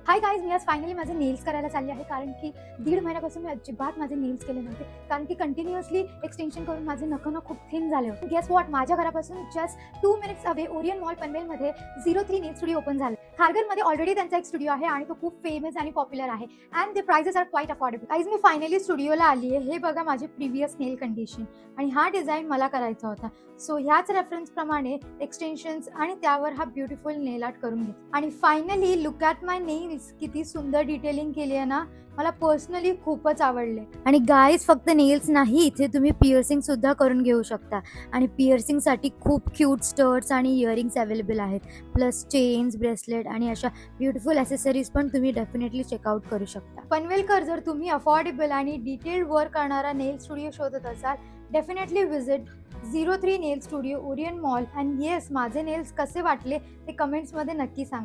Hi guys, मी आज finally माझे nails करायला चालले आहे. कारण की 1.5 महिन्यापासून मी अजिबात माझे नेल्स केले नव्हते. कारण की कंटिन्युअसली एक्सटेन्शन करून माझे नखं खूप थिन झाले होते. गेस वॉट, माझ्या घरापासून just 2 minutes away Orion mall पनवेलमध्ये 03 नेल स्टुडिओ ओपन झालं. खारघरमध्ये ऑलरेडी त्यांचा एक स्टुडिओ आहे आणि तो खूप फेमस आणि पॉप्युलर आहे. And the prices are quite affordable. Guys, मी फायनली स्टुडिओला आली आहे. हे बघा माझे प्रिव्हियस नेल कंडिशन आणि हा डिझाईन मला करायचा होता. सो ह्याच रेफरन्सप्रमाणे एक्सटेन्शन्स आणि त्यावर हा ब्युटिफुल नेल आर्ट करून घेतला. आणि finally look at my nails. किती सुंदर डिटेलिंग केली आहे ना, मला पर्सनली खूपच आवडले. आणि गाईज, फक्त नेल्स नाही, इथे तुम्ही पिअर्सिंग सुद्धा करून घेऊ शकता. आणि पिअर्सिंगसाठी खूप क्यूट स्टड्स आणि इयरिंग्स अवेलेबल आहेत. प्लस चेन्स, ब्रेसलेट आणि अशा ब्युटिफुल ॲसेसरीज पण तुम्ही डेफिनेटली चेकआउट करू शकता. पनवेलकर, जर तुम्ही अफोर्डेबल आणि डिटेल्ड वर्क करणारा नेल स्टुडिओ शोधत असाल, definitely visit 03 nail studio Orion mall. And yes, माझे नेल्स कसे वाटले ते कमेंट्समध्ये नक्की सांगा.